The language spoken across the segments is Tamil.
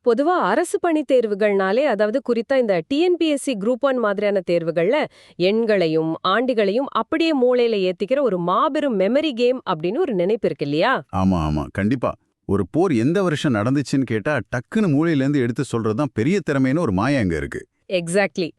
பொதுவா அரசு பணி தேர்வுகள்னாலே அதாவது குறித்தா இந்த டிஎன்பிஎஸ்சி குரூப் 1 மாதிரியான தேர்வுகள்ல எண்களையும் ஆண்டிகளையும் அப்படியே மூளையில ஏத்திக்கிற ஒரு மாபெரும் மெமரி கேம் அப்படின்னு ஒரு நினைப்பு இருக்கு இல்லையா? ஆமா ஆமா கண்டிப்பா. ஒரு போர் எந்த வருஷம் நடந்துச்சுன்னு கேட்டா டக்குன்னு மூளையிலேருந்து எடுத்து சொல்றதுதான் பெரிய திறமைன்னு ஒரு மாயம் அங்க இருக்கு. எக்ஸாக்ட்லி.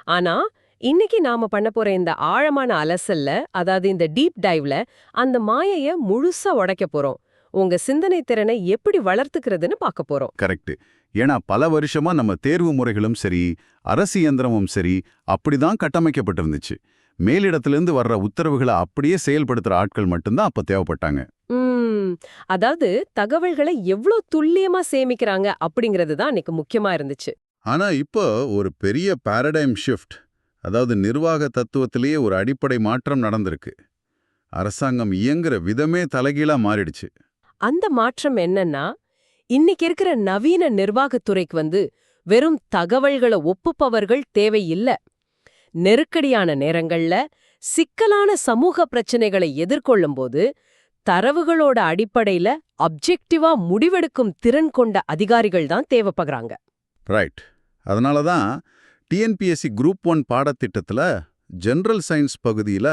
ஆனா இன்னைக்கு நாம பண்ண போற இந்த ஆழமான அலசல்ல அதாவது இந்த டீப் டைவ்ல அந்த மாயைய முழுசா உடைக்க போறோம். உங்க சிந்தனை திறனை எப்படி வளர்த்துக்கிறதுன்னு பார்க்க போறோம். கரெக்ட். ஏன்னா பல வருஷமா நம்ம தேர்வு முறைகளும் சரி, அரசு இயந்திரமும் சரி அப்படிதான் கட்டமைக்கப்பட்டிருந்துச்சு. மேலிடத்திலிருந்து வர்ற உத்தரவுகளை அப்படியே செயல்படுத்துற ஆட்கள் மட்டும்தான் அப்ப தேவைப்பட்டாங்க. ம் அதாவது தகவல்களை எவ்ளோ துல்லியமா சேமிக்கிறாங்க அப்படிங்கிறது தான் அன்னைக்கு முக்கியமா இருந்துச்சு. ஆனா இப்போ ஒரு பெரிய பாரடைம் ஷிஃப்ட், அதாவது நிர்வாக தத்துவத்திலேயே ஒரு அடிப்படை மாற்றம் நடந்திருக்கு. அரசாங்கம் இயங்குற விதமே தலைகீழா மாறிடுச்சு. அந்த மாற்றம் என்னன்னா, இன்னைக்கு இருக்கிற நவீன நிர்வாகத்துறைக்கு வெறும் தகவல்களை ஒப்புப்பவர்கள் தேவையில்ல. நெருக்கடியான நேரங்கள்ல சிக்கலான சமூக பிரச்சனைகளை எதிர்கொள்ளும்போது தரவுகளோட அடிப்படையில அப்ஜெக்டிவா முடிவெடுக்கும் திறன் கொண்ட அதிகாரிகள் தான் தேவைப்படுறாங்க. ரைட். அதனால தான் டிஎன்பிஎஸ்சி குரூப் 1 பாடத்திட்டத்துல ஜெனரல் சயின்ஸ் பகுதியில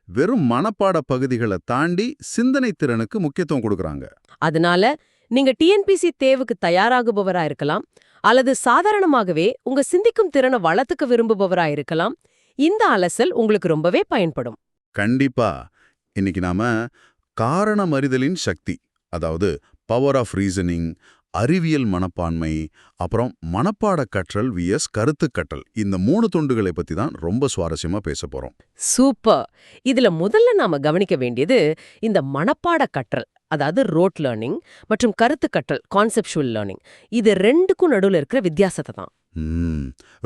வெறும் மனப்பாட பகுதிகளை தாண்டி சிந்தனை திறனுக்கு முக்கியத்துவம் கொடுக்கறாங்க. அதனால நீங்க டிஎன்பிசி தேர்வுக்கு தயாராகுபவரா இருக்கலாம், அல்லது சாதாரணமாகவே உங்க சிந்திக்கும் திறனை வளர்த்துக்க விரும்புபவரா இருக்கலாம். இந்த அலசல் உங்களுக்கு ரொம்பவே பயன்படும். கண்டிப்பா. இன்னைக்கு நாம காரணமறிதலின் சக்தி, அதாவது பவர் ஆஃப் ரீசனிங், அறிவியல் மனப்பான்மை, அப்புறம் மனப்பாட கற்றல் விஎஸ் கருத்து கற்றல், இந்த 3 துண்டுகளை பத்தி தான் ரொம்ப சுவாரஸ்யமா பேச போறோம். சூப்பர். இதுல முதல்ல நாம கவனிக்க வேண்டியது இந்த மனப்பாட கற்றல், அதாவது ரோட் லேர்னிங், மற்றும் கருத்து கற்றல் கான்செப்சுவல் லேர்னிங். இது ரெண்டுக்கும் நடுவுல இருக்கிற வித்தியாசத்தை தான்.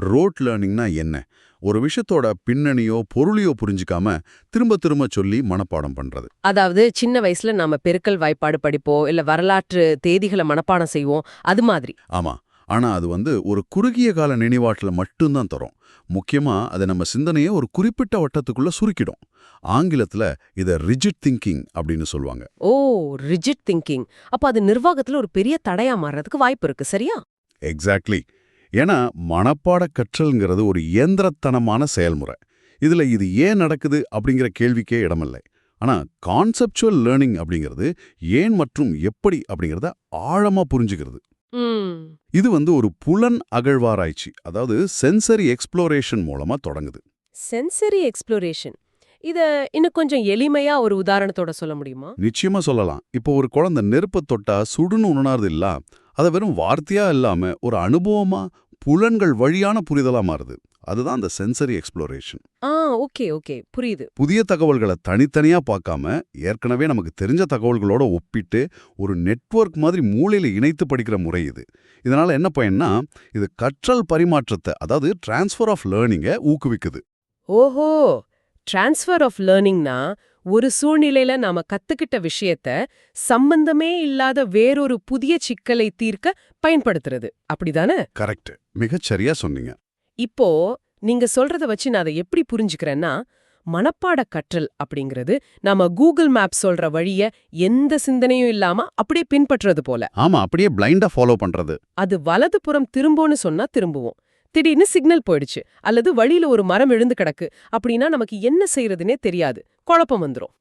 ரோட் லேர்னிங்னா என்ன? ஒரு விஷயத்தோட பின்னணியோ பொருளையோ புரிஞ்சுக்காம திரும்ப திரும்ப சொல்லி மனப்பாடம் பண்றது. அதாவது சின்ன வயசுல நாம பெருக்கல் வாய்ப்பாடு படிப்போம், இல்ல வரலாற்று தேதிகளை மனப்பாடம் செய்வோம், அது மாதிரி. ஆமா. ஆனா அது ஒரு குறுகிய கால நினைவாற்றல மட்டும்தான் தரும். முக்கியமா அது நம்ம சிந்தனையை ஒரு குறிப்பிட்ட வட்டத்துக்குள்ள சுருக்கிடும். ஆங்கிலத்துல இத ரிஜிட் திங்கிங் அப்படின்னு சொல்லுவாங்க. ஓ, ரிஜிட் திங்கிங். அப்ப அது நிர்வாகத்துல ஒரு பெரிய தடையா மாறுறதுக்கு வாய்ப்பு இருக்கு, சரியா? எக்ஸாக்ட்லி. ஏன்னா மனப்பாட கற்றல்ங்கிறது ஒரு இயந்திரத்தனமான செயல்முறை. இதுல இது ஏன் நடக்குது அப்படிங்கிற கேள்விக்கே இடமில்லை. ஆனா கான்செப்சுவல் லேர்னிங் அப்படிங்கிறது ஏன் மற்றும் எப்படி அப்படிங்கிறத ஆழமா புரிஞ்சுக்கிறது. இது ஒரு புலன் அகழ்வாராய்ச்சி, அதாவது சென்சரி எக்ஸ்ப்ளோரேஷன் மூலமா தொடங்குது. Sensory exploration. இத இன்னும் கொஞ்சம் எளிமையா ஒரு உதாரணத்தோட சொல்ல முடியுமா? நிச்சயமா சொல்லலாம். இப்போ ஒரு குழந்தை நெருப்பை தொட்டா சுடுன்னு உணர்றது இல்ல, அதை வெறும் வார்த்தையா இல்லாம ஒரு அனுபவமா புலன்கள் வழியான புரிதலா மாறுது. அதுதான் அந்த சென்சரி எக்ஸ்ப்ளோரேஷன். ஓகே ஓகே, புரியுது. புதிய தகவல்களை தனித்தனியா பார்க்காம ஏற்கனவே நமக்கு தெரிஞ்ச தகவல்களோட ஒப்பிட்டு ஒரு நெட்வொர்க் மாதிரி மூளையில இணைத்து படிக்கிற முறை இது. இதனால என்ன பயன்னா, இது கற்றல் பரிமாற்றத்தை, அதாவது டிரான்ஸ்ஃபர் ஆஃப் லேர்னிங்கை ஊக்குவிக்குது. ஓஹோ, டிரான்ஸ்ஃபர் ஆஃப் லேர்னிங்னா ஒரு சூழ்நிலையில நாம கத்துக்கிட்ட விஷயத்த சம்பந்தமே இல்லாத வேறொரு புதிய சிக்கலை தீர்க்க பயன்படுத்துறது, அப்படிதானே? கரெக்ட். மிகச்சரியா சொன்னீங்க. இப்போ நீங்க சொல்றத வச்சு நான் அதை எப்படி புரிஞ்சுக்கிறேன்னா, மனப்பாட கற்றல் அப்படிங்கிறது நாம கூகுள் மேப் சொல்ற வழிய எந்த சிந்தனையும் இல்லாம அப்படியே பின்பற்றுறது போல. ஆமா, அப்படியே பிளைண்டா ஃபாலோ பண்றது. அது வலது புறம் திரும்போன்னு சொன்னா திரும்புவோம். திடீர்னு சிக்னல் போயிடுச்சு, அல்லது வழியில ஒரு மரம் விழுந்து கிடக்கு அப்படின்னா நமக்கு என்ன செய்யறதுனே தெரியாது, குழப்பம் வந்துரும்.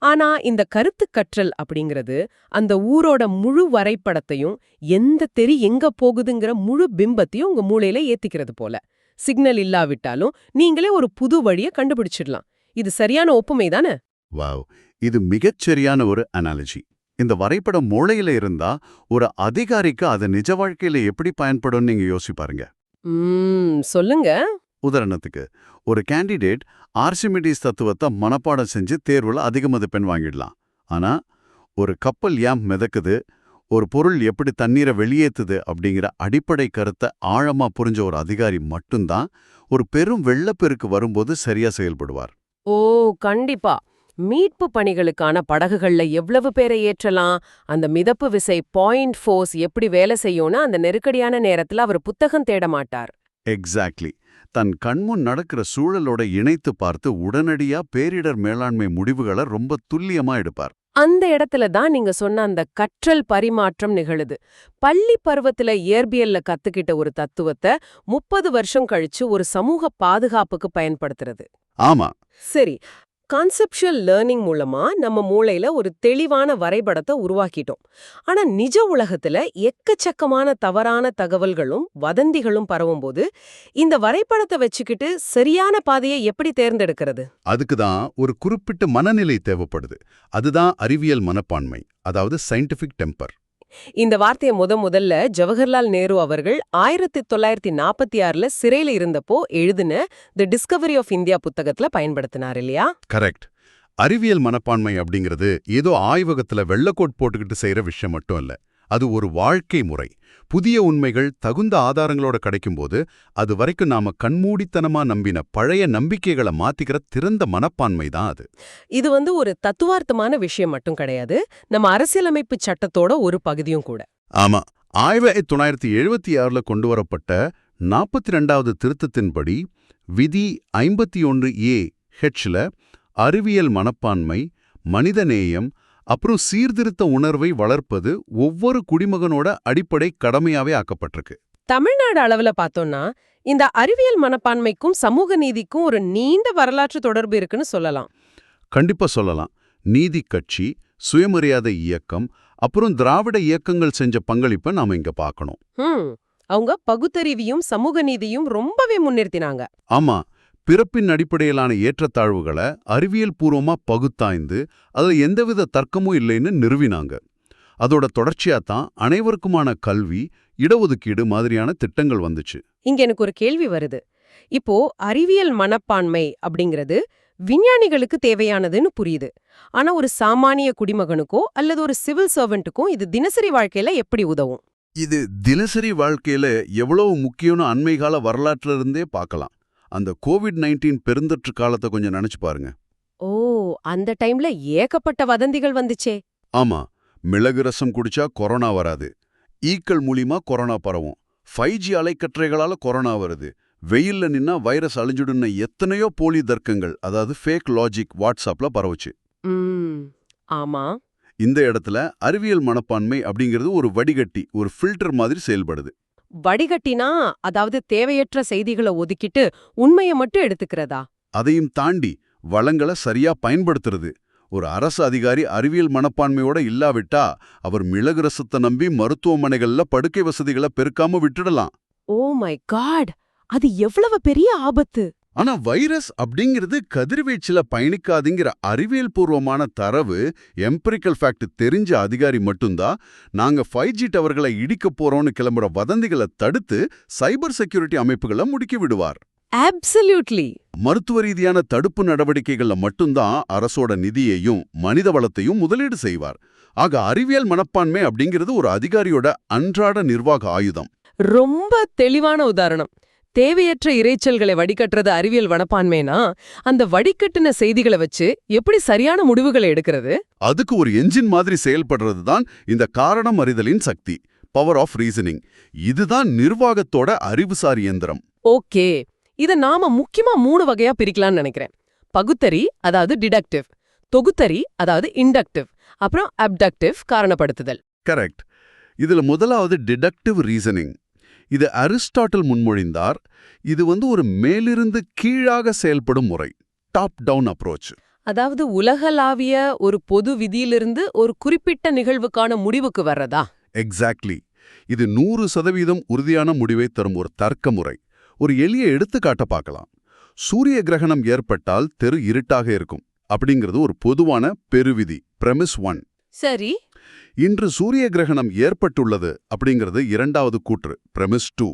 ஆனா இந்த கருத்து கற்றல் அப்படிங்கிறது அந்த ஊரோட முழு வரைபடத்தையும் எந்த தெரி எங்க போகுதுங்கிற முழு பிம்பத்தையும் உங்க மூளையில ஏத்திக்கிறது போல. சிக்னல் இல்லாவிட்டாலும் நீங்களே ஒரு புது வழியை கண்டுபிடிச்சிடலாம். இது சரியான ஒப்புமை தானே? வாவ், இது மிகச்சரியான ஒரு அனாலஜி. இந்த வரைபடம் மூளையில இருந்தா ஒரு அதிகாரிக்கு அது நிஜ வாழ்க்கையில எப்படி பயன்படும் நீங்க யோசிப்பாருங்க. சொல்லுங்க. உதாரணத்துக்கு ஒரு கேண்டிடேட் ஆர்சிமிடிஸ் தத்துவத்தை மனப்பாடம் செஞ்சு தேர்வுல அதிக மதிப்பெண் வாங்கிடலாம். ஆனா ஒரு கப்பல் ஏன் மிதக்குது, ஒரு பொருள் எப்படி தண்ணீரை வெளியேத்துது அப்படிங்கிற அடிப்படை கருத்தை ஆழமா புரிஞ்ச ஒரு அதிகாரி மட்டும்தான் ஒரு பெரும் வெள்ளப்பெருக்கு வரும்போது சரியா செயல்படுவார். ஓ, கண்டிப்பா. மீட்பு பணிகளுக்கான படகுகள்ல எவ்வளவு பேரை ஏற்றலாம், அந்த மிதப்பு விசை பாயிண்ட் ஃபோர்ஸ் எப்படி வேலை செய்யும்னா அந்த நெருக்கடியான நேரத்துல அவர் புத்தகம் தேட மாட்டார். எக்ஸாக்ட்லி. தன் கண்முன் நடக்கிற சூழலோட இணைத்து பார்த்து உடனடியா பேரிடர் மேலாண்மை முடிவுகளை ரொம்ப துல்லியமா எடுப்பார். அந்த இடத்துல தான் நீங்க சொன்ன அந்த கற்றல் பரிமாற்றம் நிகழுது. பள்ளி பருவத்துல இயற்பியல்ல கத்துக்கிட்ட ஒரு தத்துவத்தை 30 வருஷம் கழிச்சு ஒரு சமூக பாதுகாப்புக்கு பயன்படுத்துறது. ஆமா. சரி, கான்செப்சுவல் லேர்னிங் மூலமா நம்ம மூளையில ஒரு தெளிவான வரைபடத்தை உருவாக்கிட்டோம். ஆனா நிஜ உலகத்துல எக்கச்சக்கமான தவறான தகவல்களும் வதந்திகளும் பரவும்போது இந்த வரைபடத்தை வச்சுக்கிட்டு சரியான பாதையை எப்படி தேர்ந்தெடுக்கிறது? அதுக்கு தான் ஒரு குறிப்பிட்ட மனநிலை தேவைப்படுது. அதுதான் அறிவியல் மனப்பான்மை, அதாவது சயின்டிஃபிக் டெம்பர். இந்த வார்த்தையை முதல்ல ஜவஹர்லால் நேரு அவர்கள் 1946ல சிறையில இருந்தப்போ எழுதின தி டிஸ்கவரி ஆஃப் இந்தியா புத்தகத்துல பயன்படுத்தினார் இல்லையா? கரெக்ட். அறிவியல் மனப்பான்மை அப்படிங்கிறது ஏதோ ஆய்வகத்துல வெள்ளக்கோட் போட்டுக்கிட்டு செய்யற விஷயம் மட்டும் இல்ல. அது ஒரு வாழ்க்கை முறை. புதிய உண்மைகள் தகுந்த ஆதாரங்களோட கிடைக்கும்போது அது வரைக்கும் நாம கண்மூடித்தனமா நம்பின பழைய நம்பிக்கைகளை மாத்திக்கிற திறந்த மனப்பான்மை தான் அது. இது ஒரு தத்துவார்த்தமான விஷயம் மட்டும் கிடையாது, நம்ம அரசியலமைப்பு சட்டத்தோட ஒரு பகுதியும் கூட. ஆமா. 1976ல கொண்டு வரப்பட்ட 42வது திருத்தத்தின்படி விதி 51A ஹெச்ல அறிவியல் மனப்பான்மை, மனிதநேயம் அப்புறம் சீர்திருத்த உணர்வை வளர்ப்பது ஒவ்வொரு குடிமகனோட அடிப்படை கடமையாவே ஆக்கப்பட்டிருக்கு. தமிழ்நாடு அளவுல பார்த்தோம்னா இந்த அறிவியல் மனப்பான்மைக்கும் சமூக நீதிக்கும் ஒரு நீண்ட வரலாற்று தொடர்பு இருக்குன்னு சொல்லலாம். கண்டிப்பா சொல்லலாம். நீதி கட்சி, சுயமரியாதை இயக்கம், அப்புறம் திராவிட இயக்கங்கள் செஞ்ச பங்களிப்பை நாம இங்க பார்க்கணும். அவங்க பகுத்தறிவையும் சமூக நீதியும் ரொம்பவே முன்னிறுத்தினாங்க. ஆமா. பிறப்பின் அடிப்படையிலான ஏற்றத்தாழ்வுகளை அறிவியல் பூர்வமா பகுத்தாய்ந்து அதுல எந்தவித தர்க்கமும் இல்லைன்னு நிறுவினாங்க. அதோட தொடர்ச்சியாத்தான் அனைவருக்குமான கல்வி, இடஒதுக்கீடு மாதிரியான திட்டங்கள் வந்துச்சு. இங்க எனக்கு ஒரு கேள்வி வருது. இப்போ அறிவியல் மனப்பான்மை அப்படிங்கிறது விஞ்ஞானிகளுக்கு தேவையானதுன்னு புரியுது. ஆனா ஒரு சாமானிய குடிமகனுக்கோ அல்லது ஒரு சிவில் சர்வெண்ட்டுக்கோ இது தினசரி வாழ்க்கையில எப்படி உதவும்? இது தினசரி வாழ்க்கையில எவ்வளவு முக்கியம்னு அண்மைகால வரலாற்றுல இருந்தே பார்க்கலாம். அந்த கோவிட்-19 பெருந்தொற்று காலத்தை கொஞ்சம் நினைச்சு பாருங்க. ஓ, அந்த டைம்ல ஏகப்பட்ட வதந்திகள் வந்துச்சே. ஆமா. மிளகு ரசம் குடிச்சா கொரோனா வராது, ஈக்கள் மூலியமா கொரோனா பரவும், 5G அலைக்கற்றைகளால கொரோனா வருது, வெயில்ல நின்னா வைரஸ் அழிஞ்சுடுன்னு எத்தனையோ போலி தர்க்கங்கள், அதாவது ஃபேக் லாஜிக் வாட்ஸ்அப்ல பரவுச்சு. ஆமா. இந்த இடத்துல அறிவியல் மனப்பான்மை அப்படிங்கிறது ஒரு வடிகட்டி, ஒரு ஃபில்டர் மாதிரி செயல்படுது. வடிகட்டினா அதாவது தேவையற்ற செய்திகளை ஒதுக்கிட்டு உண்மையை மட்டும் எடுத்துக்கிறதா? அதையும் தாண்டி வளங்களை சரியா பயன்படுத்துறது. ஒரு அரசு அதிகாரி அறிவியல் மனப்பான்மையோட இல்லாவிட்டா அவர் மிளகு ரசத்தை நம்பி மருத்துவமனைகள்ல படுக்கை வசதிகளை பெருக்காம விட்டுடலாம். ஓ மை காட், அது எவ்வளவு பெரிய ஆபத்து! ஆனா வைரஸ் அப்படிங்கிறது கதிர்வீச்சுல பயணிக்காதுங்கிற அறிவியல் பூர்வமான தரவு, எம்பிரிக்கல் ஃபேக்ட் தெரிஞ்ச அதிகாரி மட்டும்தான் நாங்க 5G டவர்களை இடிக்க போறோம்னு கிளம்புற வதந்திகளை தடுத்து சைபர் செக்யூரிட்டி அமைப்புகளை முடுக்கி விடுவார். அப்சல்யூட்லி. மருத்துவ ரீதியான தடுப்பு நடவடிக்கைகள்ல மட்டும்தான் அரசோட நிதியையும் மனித வளத்தையும் முதலீடு செய்வார். ஆக அறிவியல் மனப்பான்மை அப்படிங்கிறது ஒரு அதிகாரியோட அன்றாட நிர்வாக ஆயுதம். ரொம்ப தெளிவான உதாரணம். தேவையற்ற இரைச்சல்களை வடிகட்டுறது அறிவியல் மனப்பான்மைனா, அந்த வடிகட்டின செய்திகளை வச்சு எப்படி சரியான முடிவுகளை எடுக்கிறது? அதுக்கு ஒரு என்ஜின் மாதிரி செயல்படுறது தான் இந்த காரணம் அறிதலின் சக்தி, பவர் ஆஃப் ரீசனிங். இதுதான் நிர்வாகத்தோட அறிவுசார் இயந்திரம். ஓகே, இத நாம முக்கியமா 3 வகையா பிரிக்கலாம்னு நினைக்கிறேன். பகுத்தறி, அதாவது டிடக்டிவ்; தொகுத்தறி, அதாவது இண்டக்டிவ்; அப்புறம் அப்டக்டிவ், காரணப்படுத்துதல். கரெக்ட். இதுல முதலாவது டிடக்டிவ் ரீசனிங். இது அரிஸ்டாட்டில் முன்மொழிந்தார். இது ஒரு மேலிருந்து கீழாக செயல்படும் முறை, டாப் டவுன் அப்ரோச். அதாவது உலகளாவிய ஒரு பொது விதியிலிருந்து ஒரு குறிப்பிட்ட நிகழ்வுக்கான முடிவுக்கு வர்றதா? எக்ஸாக்ட்லி. இது 100% உறுதியான முடிவை தரும் ஒரு தர்க்க முறை. ஒரு எளிய எடுத்துக்காட்ட பார்க்கலாம். சூரிய கிரகணம் ஏற்பட்டால் தெரு இருட்டாக இருக்கும் அப்படிங்கிறது ஒரு பொதுவான பெருவிதி, பிரமிஸ் 1. சரி. இன்று சூரிய கிரகணம் ஏற்பட்டுள்ளது அப்படிங்கிறது 2வது கூற்று, பிரமிஸ் 2.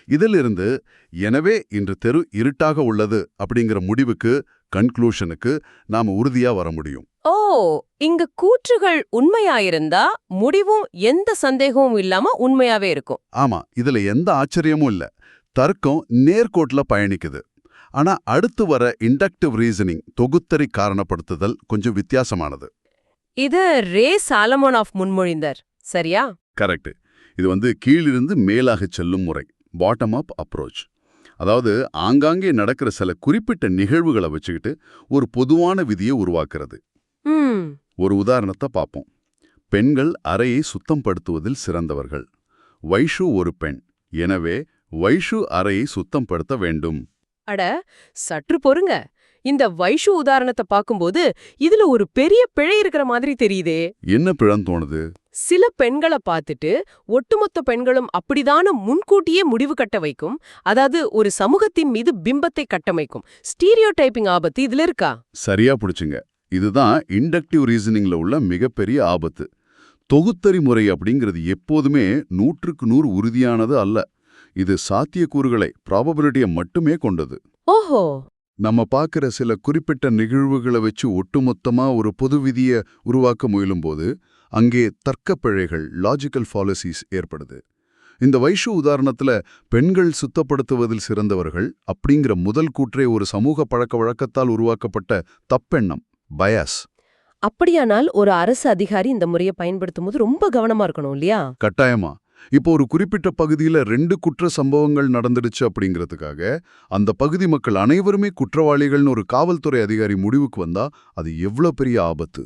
இதிலிருந்து எனவே இன்று தெரு இருட்டாக உள்ளது அப்படிங்கிற முடிவுக்கு, கன்க்ளூஷனுக்கு நாம உறுதியா வர முடியும். ஓ, இங்க கூற்றுகள் உண்மையாயிருந்தா முடிவும் எந்த சந்தேகமும் இல்லாம உண்மையாவே இருக்கும். ஆமா, இதுல எந்த ஆச்சரியமும் இல்ல. தர்க்கம் நேர்கோட்ல பயணிக்குது. ஆனா அடுத்து வர இண்டக்டிவ் ரீசனிங், தொகுத்தறி காரணப்படுத்துதல் கொஞ்சம் வித்தியாசமானது. இது ரே சாலமோனாஃப் முன்மொழிந்தார், சரியா? கரெக்ட். இது கீழிருந்து மேலாக செல்லும் முறை, பாட்டம் அப் அப்ரோச். அதாவது ஆங்காங்கே நடக்கிற சில குறிப்பிட்ட நிகழ்வுகளை வச்சுக்கிட்டு ஒரு பொதுவான விதியை உருவாக்குறது. ஒரு உதாரணத்தை பார்ப்போம். பெண்கள் அறையை சுத்தப்படுத்துவதில் சிறந்தவர்கள். வைஷு ஒரு பெண், எனவே வைஷு அறையை சுத்தப்படுத்த வேண்டும். அட, சற்று பொறுங்க. இந்த வைஷு உதாரணத்தை பார்க்கும்போது இதுல ஒரு பெரிய பிழை இருக்கிற மாதிரி தெரியுதே. என்ன பிழன்னு தோணுது? சில பெண்களை பார்த்துட்டு ஒட்டுமொத்த பெண்களும் அப்படிதான முன்கூட்டியே முடிவு கட்ட வைக்கும், அதாவது ஒரு சமூகத்தின் மீது பிம்பத்தை கட்டமைக்கும் ஸ்டீரியோ டைப்பிங் ஆபத்து இதுல இருக்கா? சரியா பிடிச்சுங்க. இதுதான் இண்டக்டிவ் ரீசனிங்ல உள்ள மிகப்பெரிய ஆபத்து. தொகுத்தறி முறை அப்படிங்கிறது எப்போதுமே 100க்கு 100 உறுதியானது அல்ல. இது சாத்தியக்கூறுகளை, ப்ராபபிலிட்டியை மட்டுமே கொண்டது. ஓஹோ. நம்ம பார்க்குற சில குறிப்பிட்ட நிகழ்வுகளை வச்சு ஒட்டுமொத்தமா ஒரு பொது விதியை உருவாக்க முயலும்போது அங்கே தர்க்கப்பிழைகள், லாஜிக்கல் ஃபாலசிஸ் ஏற்படுது. இந்த வைஷு உதாரணத்துல பெண்கள் சுத்தப்படுத்துவதில் சிறந்தவர்கள் அப்படிங்கிற முதல் கூற்றே ஒரு சமூக பழக்க வழக்கத்தால் உருவாக்கப்பட்ட தப்பெண்ணம், பயாஸ். அப்படியானால் ஒரு அரசு அதிகாரி இந்த முறையை பயன்படுத்தும் போது ரொம்ப கவனமா இருக்கணும் இல்லையா? கட்டாயமா. இப்போ ஒரு குறிப்பிட்ட பகுதியில 2 குற்ற சம்பவங்கள் நடந்துடுச்சு அப்படிங்கிறதுக்காக அந்த பகுதி மக்கள் அனைவருமே குற்றவாளிகள்னு ஒரு காவல்துறை அதிகாரி முடிவுக்கு வந்தா அது எவ்வளவு பெரிய ஆபத்து.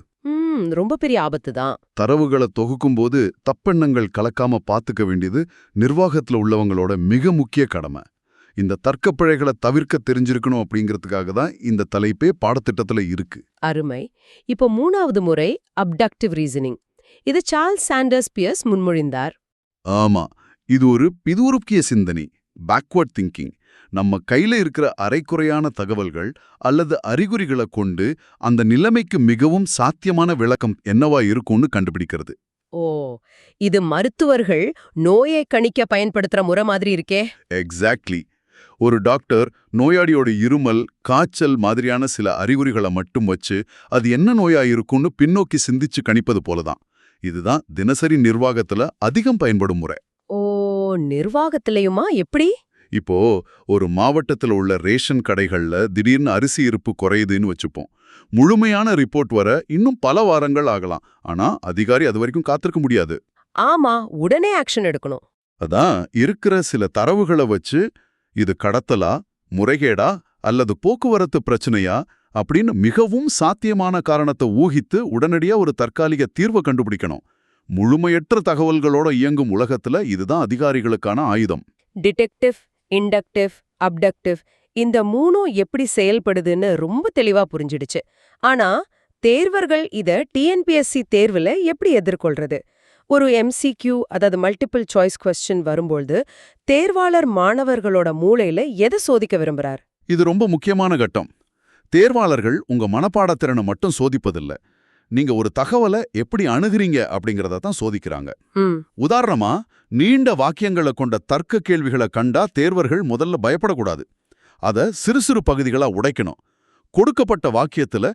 ரொம்ப பெரிய ஆபத்து தான். தரவுகளை தொகுக்கும்போது தப்பெண்ணங்கள் கலக்காம பாத்துக்க வேண்டியது நிர்வாகத்துல உள்ளவங்களோட மிக முக்கிய கடமை. இந்த தர்க்கப்பிழைகளை தவிர்க்க தெரிஞ்சிருக்கணும் அப்படிங்கிறதுக்காக தான் இந்த தலைப்பே பாடத்திட்டத்துல இருக்கு. அருமை. இப்போ 3வது முறை அப்டக்டிவ் ரீசனிங். இது சார்ல்ஸ் சாண்டர்ஸ் பியர்ஸ் முன்மொழிந்தார். ஆமா, இது ஒரு பிதுருக்கிய சிந்தனை, பேக்வர்ட் திங்கிங். நம்ம கையில இருக்கிற அரைக்குறையான தகவல்கள் அல்லது அறிகுறிகளை கொண்டு அந்த நிலைமைக்கு மிகவும் சாத்தியமான விளக்கம் என்னவா இருக்கும்னு கண்டுபிடிக்கிறது. ஓ, இது மருத்துவர்கள் நோயை கணிக்க பயன்படுத்துற முறை மாதிரி இருக்கே. எக்ஸாக்ட்லி. ஒரு டாக்டர் நோயாளியோட இருமல், காய்ச்சல் மாதிரியான சில அறிகுறிகளை மட்டும் வச்சு அது என்ன நோயா இருக்கும்னு பின்னோக்கி சிந்திச்சு கணிப்பது போலதான். இதுதான் தினசரி நிர்வாகத்துல அதிகம் பயன்படும் முறை. ஓ, நிர்வாகத்திலையுமா? எப்படி? இப்போ ஒரு மாவட்டத்துல உள்ள ரேஷன் கடைகள்ல திடீர்னு அரிசி இருப்பு குறையுதுன்னு வச்சுப்போம். முழுமையான ரிப்போர்ட் வர இன்னும் பல வாரங்கள் ஆகலாம். ஆனா அதிகாரி அது வரைக்கும் காத்திருக்க முடியாது. ஆமா, உடனே ஆக்ஷன் எடுக்கணும். அதான் இருக்கிற சில தரவுகளை வச்சு இது கடத்தலா, முறைகேடா அல்லது போக்குவரத்து பிரச்சனையா அப்படின்னு மிகவும் சாத்தியமான காரணத்தை ஊகித்து உடனடியா ஒரு தற்காலிக தீர்வை கண்டுபிடிக்கணும். முழுமையற்ற தகவல்களோட இயங்கும் உலகத்துல இதுதான் அதிகாரிகளுக்கான ஆயுதம். டிடெக்டிவ், இண்டக்டிவ், அப்டக்டிவ் இந்த 3ம் எப்படி செயல்படுதுன்னு ரொம்ப தெளிவா புரிஞ்சிடுச்சு. ஆனா தேர்வர்கள் இத டிஎன்பிஎஸ்சி தேர்வுல எப்படி எதிர்கொள்றது? ஒரு MCQ, அதாவது மல்டிபிள் சாய்ஸ் கொஸ்டின் வரும்பொழுது தேர்வாளர் மாணவர்களோட மூளையில எதை சோதிக்க விரும்புறார்? இது ரொம்ப முக்கியமான கட்டம். தேர்வாளர்கள் உங்க மனப்பாடத்திறனை மட்டும் சோதிப்பதில்ல, நீங்க ஒரு தகவலை எப்படி அணுகுறீங்க அப்படிங்கறத தான் சோதிக்கிறாங்க. உதாரணமா, நீண்ட வாக்கியங்களை கொண்ட தர்க்க கேள்விகளை கண்டா தேர்வர்கள் முதல்ல பயப்படக்கூடாது. அத சிறு சிறு பகுதிகளா உடைக்கணும். கொடுக்கப்பட்ட வாக்கியத்துல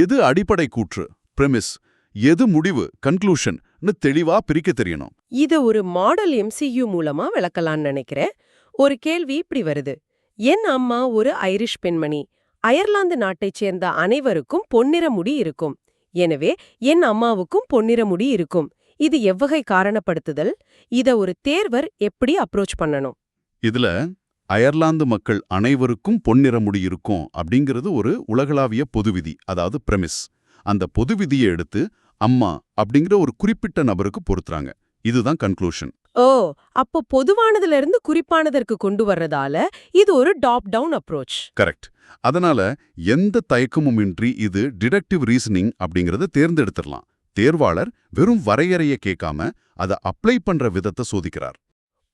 எது அடிப்படை கூற்று, பிரெமிஸ், எது முடிவு, கன்க்ளூஷன் தெளிவா பிரிக்க தெரியணும். இத ஒரு மாடல் MCQ மூலமா விளக்கலாம்னு நினைக்கிறேன். ஒரு கேள்வி இப்படி வருது: என் அம்மா ஒரு ஐரிஷ் பெண்மணி. அயர்லாந்து நாட்டைச் சேர்ந்த அனைவருக்கும் பொன்னிற முடி இருக்கும். எனவே என் அம்மாவுக்கும் பொன்னிற முடி இருக்கும். இது எவ்வகை காரணப்படுத்துதல்? இத ஒரு தேர்வர் எப்படி அப்ரோச் பண்ணணும்? இதுல அயர்லாந்து மக்கள் அனைவருக்கும் பொன்னிற முடி இருக்கும் அப்படிங்கிறது ஒரு உலகளாவிய பொதுவிதி, அதாவது பிரெமிஸ். அந்த பொதுவிதியை எடுத்து அம்மா அப்படிங்கிற ஒரு குறிப்பிட்ட நபருக்கு பொருத்துறாங்க. இதுதான் கன்க்ளூஷன். ஓ, அப்போ பொதுவானதுல இருந்து குறிப்பானதற்கு கொண்டு வர்றதால இது ஒரு டாப் டவுன் அப்ரோச். கரெக்ட். அதனால எந்த தயக்கமுமின்றி இது டிடக்டிவ் ரீசனிங் அப்படிங்கறத தேர்ந்தெடுத்துடலாம். தேர்வாளர் வெறும் வரையறைய கேட்காம அதை அப்ளை பண்ற விதத்தை சோதிக்கிறார்.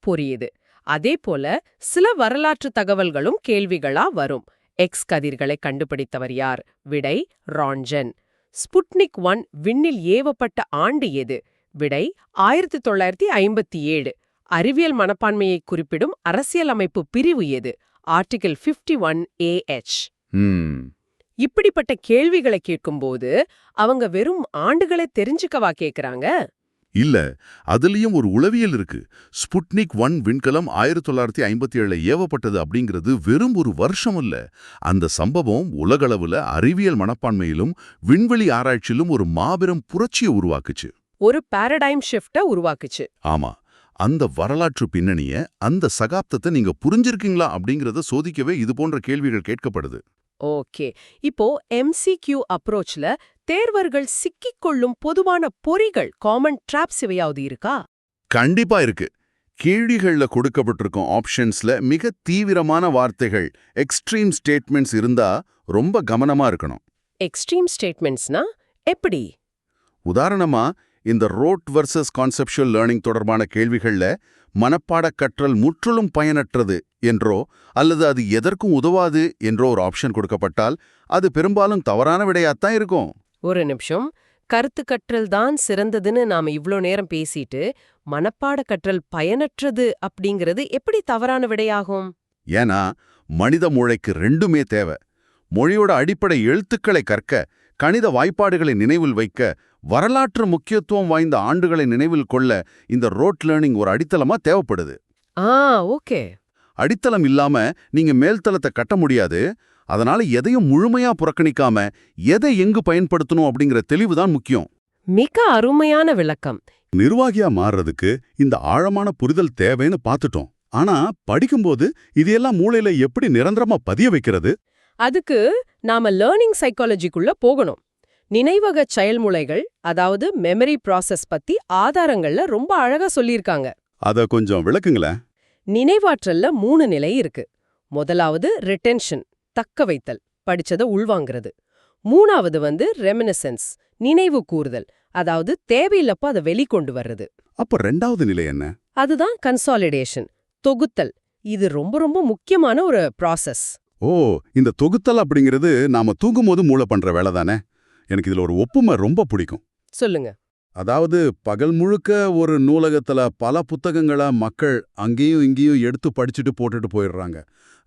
புரியுது. அதே போல சில வரலாற்று தகவல்களும் கேள்விகளா வரும். எக்ஸ் கதிர்களை கண்டுபிடித்தவர் யார்? விடை ரான்ஜன். ஸ்புட்னிக் 1 விண்ணில் ஏவப்பட்ட ஆண்டு எது? விடை 1957. அறிவியல் மனப்பான்மையை குறிப்பிடும் அரசியலமைப்பு பிரிவு எது? Article 51AH. இப்படிப்பட்ட கேள்விகளை கேட்கும்போது அவங்க வெறும் ஆண்டுகளை தெரிஞ்சுக்கவா கேக்குறாங்க? இல்ல, அதுலயும் ஒரு உளவியல் இருக்கு. ஸ்புட்னிக் 1 விண்கலம் 1957 ஏவப்பட்டது அப்படிங்கிறது வெறும் ஒரு வருஷம் இல்ல. அந்த சம்பவம் உலகளவுல அறிவியல் மனப்பான்மையிலும் விண்வெளி ஆராய்ச்சியிலும் ஒரு மாபெரும் புரட்சியை உருவாக்குச்சு. ஒரு பாரடைம் ஷிஃப்ட உருவாக்குச்சு. ஆமா. அந்த வரலாற்று பின்னணிய, அந்த சகாப்தத்தை நீங்க புரிஞ்சிருக்கீங்களா அப்படிங்கறத சோதிக்கவே இது போன்ற கேள்விகள் கேட்கப்படுது. ஓகே. இப்போ MCQ அப்ரோச்ல தேர்வர்கள் சிக்கிக்கொள்ளும் பொதுவான பொறிகள் காமன் ட்ராப்ஸ் இவையாவது இருக்கா? கண்டிப்பா இருக்கு. கேள்விகள்ல கொடுக்கப்பட்டிருக்கும் ஆப்ஷன்ஸ்ல மிக தீவிரமான வார்த்தைகள், எக்ஸ்ட்ரீம் ஸ்டேட்மெண்ட்ஸ் இருந்தா ரொம்ப கவனமா இருக்கணும். எக்ஸ்ட்ரீம் ஸ்டேட்மெண்ட்ஸ்னா எப்படி? உதாரணமா, இந்த ரோட் வர்சஸ் கான்செப்சுவல் லேர்னிங் தொடர்பான கேள்விகள்ல மனப்பாடக் கற்றல் முற்றிலும் பயனற்றது என்றோ அல்லது அது எதற்கும் உதவாது என்றோ ஒரு ஆப்ஷன் கொடுக்கப்பட்டால் அது பெரும்பாலும் தவறான விடையாத்தான் இருக்கும். ஒரு நிமிஷம். கருத்து கற்றல் தான் சிறந்ததுன்னு நாம இவ்ளோ நேரம் பேசிட்டு மனப்பாட கற்றல் பயனற்றது அப்படிங்கிறது எப்படி தவறான விடையாகும்? ஏன்னா மனித மூளைக்கு ரெண்டுமே தேவை. மொழியோட அடிப்படை எழுத்துக்களை கற்க, கணித வாய்ப்பாடுகளை நினைவில் வைக்க, வரலாற்று முக்கியத்துவம் வாய்ந்த ஆண்டுகளை நினைவில் கொள்ள இந்த ரோட் லேர்னிங் ஒரு அடித்தளமா தேவைப்படுது. ஓகே. அடித்தளம் இல்லாம நீங்க மேல்தளத்தை கட்ட முடியாது. அதனால எதையும் முழுமையா புறக்கணிக்காம எதை எங்கு பயன்படுத்தணும் அப்படிங்கிற தெளிவுதான் முக்கியம். மிக அருமையான விளக்கம். நிர்வாகியா மாறுறதுக்கு இந்த ஆழமான புரிதல் தேவைன்னு பார்த்துட்டோம். ஆனா படிக்கும்போது இதையெல்லாம் மூளையில எப்படி நிரந்தரமா பதிய வைக்கிறது? அதுக்கு நாம லேர்னிங் சைக்காலஜிக்குள்ள போகணும். நினைவக செயல்முறைகள், அதாவது மெமரி ப்ராசஸ் பத்தி ஆதாரங்கள்ல ரொம்ப அழகா சொல்லியிருக்காங்க. அத கொஞ்சம் விளக்குங்களேன். நினைவாற்றல்ல 3 நிலை இருக்கு. முதலாவது ரிட்டென்ஷன், தக்க வைத்தல், படிச்சத உள்வாங்கிறது. மூணாவது ரெமினிசன்ஸ், நினைவு கூறுதல், அதாவது தேவையில்லப்ப அதை வெளிக்கொண்டு வர்றது. அப்ப ரெண்டாவது நிலை என்ன? அதுதான் கன்சாலிடேஷன், தொகுத்தல். இது ரொம்ப ரொம்ப முக்கியமான ஒரு ப்ராசஸ். இந்த தொகுத்தல் அப்படிங்கிறது நாம தூங்கும்போது மூளை பண்ற வேலை தானே? எனக்கு இதுல ஒரு ஒப்புமை ரொம்ப பிடிக்கும். சொல்லுங்க. அதாவது பகல் முழுக்க ஒரு நூலகத்துல பல புத்தகங்களை மக்கள் அங்கேயும் இங்கேயும் எடுத்து படிச்சுட்டு போட்டுட்டு போயிடுறாங்க.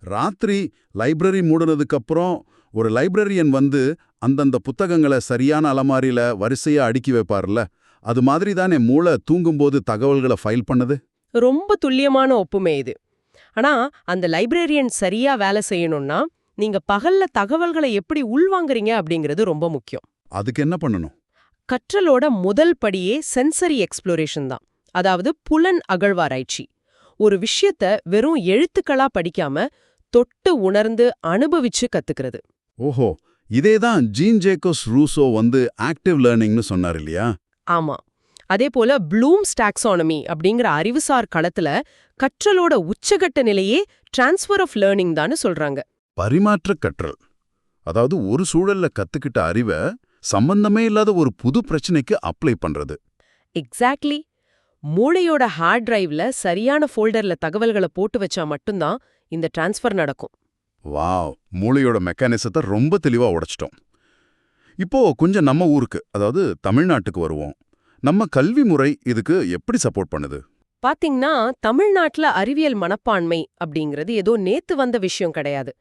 ராத்திரி லைப்ரரி மூடுனதுக்கு அப்புறம் ஒரு லைப்ரரியன் வந்து அந்தந்த புத்தகங்களை சரியான அலமாரியில வரிசையா அடுக்கி வைப்பார்ல, அது மாதிரி தானே மூளை தூங்கும்போது தகவல்களை ஃபைல் பண்ணுது? ரொம்ப துல்லியமான ஒப்புமை இது. ஆனா அந்த லைப்ரரியன் சரியா வேலை செய்யணும்னா நீங்க பகல்ல தகவல்களை எப்படி உள்வாங்குறீங்க அப்படிங்கிறது ரொம்ப முக்கியம். அதுக்கு என்ன பண்ணணும்? கற்றலோட முதல் படியே சென்சரி எக்ஸ்ப்ளோரேஷன் தான். அதாவது புலன் அகழ்வாராய்ச்சி. ஒரு விஷயத்த வெறும் எழுத்துக்களா படிக்காம தொட்டு உணர்ந்து அனுபவிச்சு கத்துக்கிறது. ஓஹோ, இதேதான் ஜீன் ஜேக்கப்ஸ் ரூசோ வந்து ஆக்டிவ் லேர்னிங்னு சொன்னார் இல்லையா? ஆமா. அதே போல ப்ளூம்ஸ் டாக்ஸானமி அப்படிங்கிற அறிவுசார் களத்துல கற்றலோட உச்சகட்ட நிலையே டிரான்ஸ்ஃபர் ஆஃப் லேர்னிங் தான்னு சொல்றாங்க. பரிமாற்ற கற்றல். அதாவது ஒரு சூழல்ல கத்துக்கிட்ட அறிவை சம்பந்தமே இல்லாத ஒரு புது பிரச்சனைக்கு அப்ளை பண்றது. எக்ஸாக்ட்லி. மூளையோட ஹார்ட் டிரைவ்ல சரியான ஃபோல்டர்ல தகவல்களை போட்டு வச்சா மட்டும்தான் இந்த டிரான்ஸ்ஃபர் நடக்கும். வாவ், மூளையோட மெக்கானிசத்தை ரொம்ப தெளிவா உடைச்சிட்டோம். இப்போ கொஞ்சம் நம்ம ஊருக்கு, அதாவது தமிழ்நாட்டுக்கு வருவோம். நம்ம கல்வி முறை இதுக்கு எப்படி சப்போர்ட் பண்ணுது? பாத்தீங்கன்னா தமிழ்நாட்டுல அறிவியல் மனப்பான்மை அப்படிங்கிறது ஏதோ நேத்து வந்த விஷயம் கிடையாது.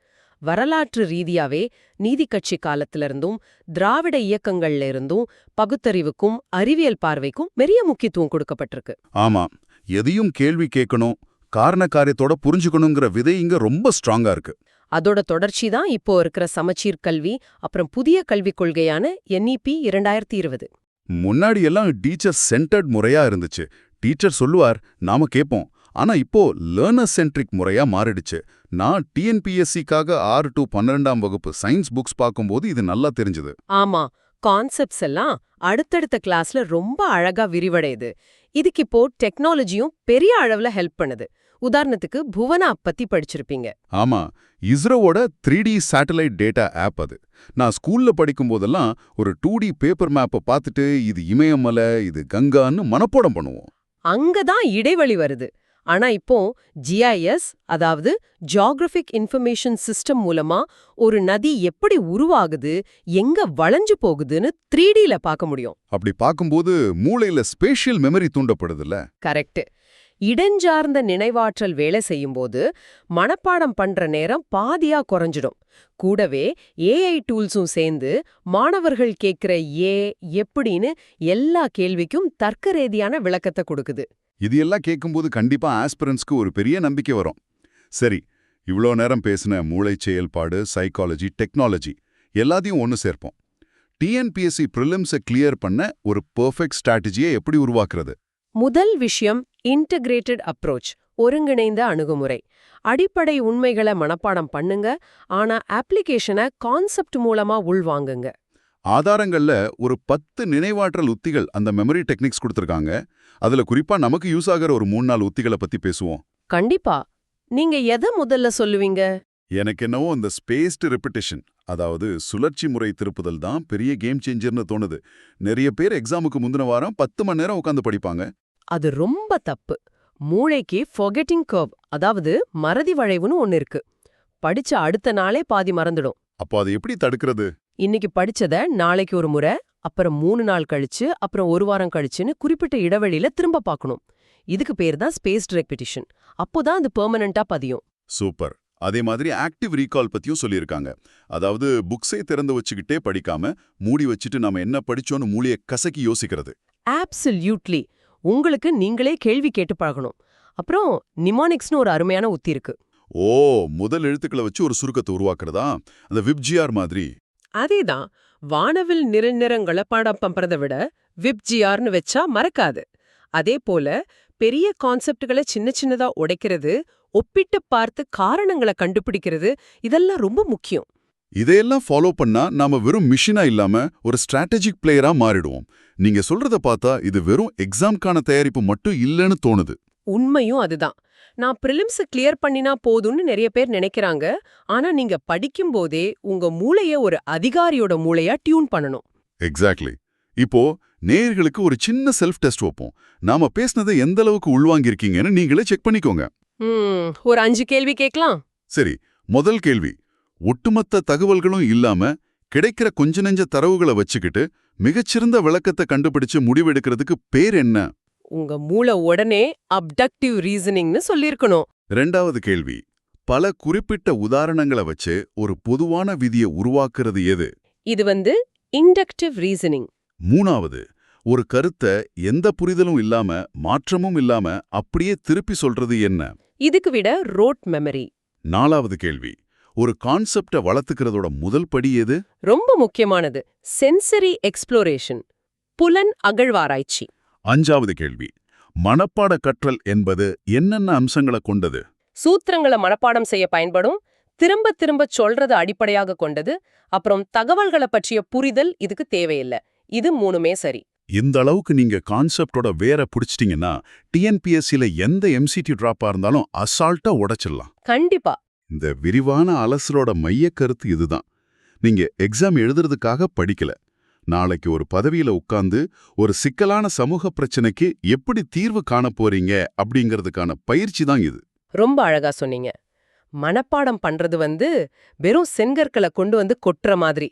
வரலாற்று ரீதியாவே நீதிக்கட்சி காலத்துல இருந்தும் திராவிட இயக்கங்கள்ல இருந்தும் பகுத்தறிவுக்கும் அறிவியல் பார்வைக்கும் பெரிய முக்கியத்துவம் கொடுக்கப்பட்டிருக்கு. ஆமா, எதையும் கேள்வி கேட்கணும், காரண காரியத்தோட புரிஞ்சுக்கணுங்கிற விதை இங்க ரொம்ப ஸ்ட்ராங்கா இருக்கு. அதோட தொடர்ச்சி தான் இப்போ இருக்கிற சமச்சீர் கல்வி, அப்புறம் புதிய கல்விக் கொள்கையான NEP 2020. முன்னாடி எல்லாம் டீச்சர் சென்டர்ட் முறையா இருந்துச்சு. டீச்சர் சொல்லுவார், நாம கேட்போம். ஆனா இப்போ லேர்னர் சென்ட்ரிக் முறையா மாறிடுச்சு. நான் TNPSCக்காக 6 to 12ஆம் வகுப்பு சயின்ஸ் புக்ஸ் பார்க்கும்போது இது நல்லா தெரிஞ்சது. ஆமா, கான்செப்ட்ஸ் எல்லாம் அடுத்தடுத்த கிளாஸ்ல ரொம்ப அழகா விரிவடையுது. இதுக்கு இப்போ டெக்னாலஜியும் பெரிய அளவுல ஹெல்ப் பண்ணுது. உதாரணத்துக்கு புவனா பத்தி படிச்சிருப்பீங்க. ஆமா, இஸ்ரோவோட 3D சேட்டலைட் டேட்டா ஆப் அது. நான் ஸ்கூல்ல படிக்கும்போதெல்லாம் ஒரு 2D பேப்பர் மேப்பை பார்த்துட்டு இது இமயமலை, இது கங்கான்னு மனப்பாடம் பண்ணுவோம். அங்கதான் இடைவெளி வருது. ஆனா இப்போ GIS, அதாவது ஜியோகிராபிக் இன்ஃபர்மேஷன் சிஸ்டம் மூலமா ஒரு நதி எப்படி உருவாகுது, எங்க வளைஞ்சு போகுதுன்னு 3Dல பார்க்க முடியும். அப்படி பார்க்கும்போது மூளையில ஸ்பேஷியல் மெமரி தூண்டப்படுதுல்ல? கரெக்ட். இடஞ்சார்ந்த நினைவாற்றல் வேலை செய்யும்போது மனப்பாடம் பண்ற நேரம் பாதியா குறைஞ்சிடும். கூடவே AI டூல்ஸும் சேர்ந்து மாணவர்கள் கேட்கிற எப்படின்னு எல்லா கேள்விக்கும் தர்க்க ரீதியான விளக்கத்தை கொடுக்குது. இது எல்லாம் கேட்கும்போது கண்டிப்பா ஆஸ்பிரன்ஸ்க்கு ஒரு பெரிய நம்பிக்கை வரும். சரி, இவ்வளோ நேரம் பேசின மூளை செயல்பாடு, சைக்காலஜி, டெக்னாலஜி எல்லாத்தையும் ஒன்று சேர்ப்போம். TNPSC ப்ரிலிம்ஸை கிளியர் பண்ண ஒரு பெர்ஃபெக்ட் ஸ்ட்ராட்டஜியை எப்படி உருவாக்குறது? முதல் விஷயம் இன்டகிரேட்டட் அப்ரோச், ஒருங்கிணைந்த அணுகுமுறை. அடிப்படை உண்மைகளை மனப்பாடம் பண்ணுங்க, ஆனா அப்ளிகேஷனை கான்செப்ட் மூலமா உள்வாங்குங்க. ஆதாரங்கள்ல ஒரு 10 நினைவாற்றல் உத்திகள் அந்த மெமரி டெக்னிக்ஸ் கொடுத்திருக்காங்க. அதுல குறிப்பா நமக்கு யூஸ் ஆகிற ஒரு 3-4 உத்திகளை பத்தி பேசுவோம். கண்டிப்பா. நீங்க எதை முதல்ல சொல்லுவீங்க? எனக்கு என்னவோ இந்த ஸ்பேஸ்டு ரெப்பிட்டிஷன், அதாவது சுழற்சி முறை திருப்புதல் தான் பெரிய கேம் சேஞ்சர்னு தோணுது. நிறைய பேர் எக்ஸாமுக்கு முந்தின வாரம் 10 மணி நேரம் உட்காந்து படிப்பாங்க. அது ரொம்ப தப்பு. மூளைக்கு forgetting curve, அதாவது மறதி வளைவுன்னு ஒன்னு இருக்கு. படிச்ச அடுத்த நாளே பாதி மறந்துடும். அப்போ அதை எப்படி தடுக்கிறது? இன்னைக்கு படிச்சத நாளைக்கு ஒரு முறை, அப்புறம் 3 நாள் கழிச்சு, அப்புறம் ஒரு வாரம் கழிச்சுன்னு குறிப்பிட்ட இடைவெளியில திரும்ப பார்க்கணும். இதுக்கு பேர் தான் ஸ்பேஸ்ட் ரெப்பிட்டிஷன். அப்போதான் அது பெர்மனண்டா பதியும். சூப்பர். அதே மாதிரி ஆக்டிவ் ரீகால் பத்தியும் சொல்லியிருக்காங்க. அதாவது புக்ஸை திறந்து வச்சுக்கிட்டே படிக்காம மூடி வச்சுட்டு நாம என்ன படிச்சோன்னு மூளையை கசக்கி யோசிக்கிறது. ஆப்சல்யூட்லி. உங்களுக்கு நீங்களே கேள்வி கேட்டு பழகணும். அப்புறம் நிமானிக்ஸ்னு ஒரு அருமையான உத்தி இருக்கு. ஓ, முதல் எழுத்துக்களை வச்சு ஒரு சுருக்கத்தை உருவாக்குறதா? அந்த விப்ஜிஆர் மாதிரி. அதேதான். வானவில் நிறங்களை பாடம் பண்றதை விட விப்ஜிஆர்னு வச்சா மறக்காது. அதே போல பெரிய கான்செப்டுகளை சின்ன சின்னதா உடைக்கிறது, ஒப்பிட்டு பார்த்து காரணங்களை கண்டுபிடிக்கிறது, இதெல்லாம் ரொம்ப முக்கியம். இதையெல்லாம் ஃபாலோ பண்ணா நாம வெறும் மிஷினா இல்லாம ஒரு ஸ்ட்ராட்டஜிக் பிளேயரா மாறிடுவோம். நீங்க சொல்றத பார்த்தா இது வெறும் எக்ஸாம்க்கான தயாரிப்பு மட்டும் இல்லைன்னு தோணுது. உண்மையும் அதுதான். நான் பிரிலிம்ஸ் கிளியர் பண்ணினா போதும்னு நிறைய பேர் நினைக்கிறாங்க. ஆனா நீங்க படிக்கும் போதே உங்க மூளைய ஒரு அதிகாரியோட மூளையா டியூன் பண்ணணும். எக்ஸாக்ட்லி. இப்போ நேயர்களுக்கு ஒரு சின்ன செல்ஃப் டெஸ்ட் வைப்போம். நாம பேசுனதை எந்த அளவுக்கு உள்வாங்கியிருக்கீங்கன்னு நீங்களே செக் பண்ணிக்கோங்க. ஒரு 5 கேள்வி கேட்கலாம். சரி, முதல் கேள்வி. ஒட்டுமொத்த தகவல்களும் இல்லாம கிடைக்கிற கொஞ்ச நெஞ்ச தரவுகளை வச்சுக்கிட்டு மிகச்சிறந்த விளக்கத்தை கண்டுபிடிச்சு முடிவெடுக்கிறதுக்கு பேர் என்ன? உங்க மூளை உடனே அப்டக்டிவ் ரீசனிங்னு சொல்லிருக்கணும். ரெண்டாவது கேள்வி. பல குறிப்பிட்ட உதாரணங்களை வச்சு ஒரு பொதுவான விதியை உருவாக்குறது எது? இது இண்டக்டிவ் ரீசனிங். மூணாவது. ஒரு கருத்தை எந்த புரிதலும் இல்லாம மாற்றமும் இல்லாம அப்படியே திருப்பி சொல்றது என்ன? இதுக்கு விட ரோட் மெமரி. நாலாவது கேள்வி. ஒரு கான்செப்டை வளர்த்துக்கிறதோட முதல் படி எது? ரொம்ப முக்கியமானது சென்சரி எக்ஸ்ப்ளோரேஷன், புலன் அகழ்வாராய்ச்சி. அஞ்சாவது கேள்வி. மனப்பாட கற்றல் என்பது என்னென்ன அம்சங்களை கொண்டது? சூத்திரங்களை மனப்பாடம் செய்ய பயன்படும், திரும்ப திரும்ப சொல்றது அடிப்படையாக கொண்டது, அப்புறம் தகவல்களை பற்றிய புரிதல் இதுக்கு தேவையில்லை. இது மூணுமே சரி. இந்த அளவுக்கு நீங்க கான்செப்டோட வேற புடிச்சிட்டீங்கன்னா டிஎன்பிஎஸ்சில எந்த எம்சிடி டிராப்பா இருந்தாலும் அசால்ட்டா உடைச்சிடலாம். கண்டிப்பா. இந்த விரிவான அலசலோட மைய கருத்து இதுதான். நீங்க எக்ஸாம் எழுதுறதுக்காக படிக்கல. நாளைக்கு ஒரு பதவியில உட்கார்ந்து ஒரு சிக்கலான சமூக பிரச்சனைக்கு எப்படி தீர்வு காண போறீங்க அப்படிங்கிறதுக்கான பயிற்சி தான் இது. ரொம்ப அழகா சொன்னீங்க. மனப்பாடம் பண்றது வெறும் செங்கற்களை கொண்டு கொட்டுற மாதிரி.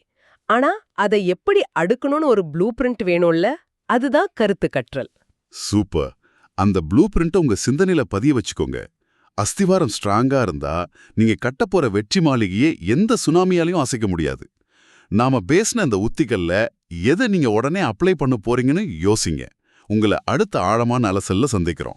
ஆனா அதை எப்படி அடுக்கணும்னு ஒரு ப்ளூ பிரிண்ட் வேணும்ல, அதுதான் கருத்து கற்றல். சூப்பர். அந்த ப்ளூ பிரிண்ட்டை உங்க சிந்தனையில பதிய வச்சுக்கோங்க. அஸ்திவாரம் ஸ்ட்ராங்கா இருந்தா நீங்க கட்டப்போற வெற்றி மாளிகையே எந்த சுனாமியாலையும் அசைக்க முடியாது. நாம பேசின இந்த உத்திகள்ல எதை நீங்க உடனே அப்ளை பண்ண போறீங்கன்னு யோசிங்க. உங்களை அடுத்த ஆழமான அலசல்ல சந்திக்கிறோம்.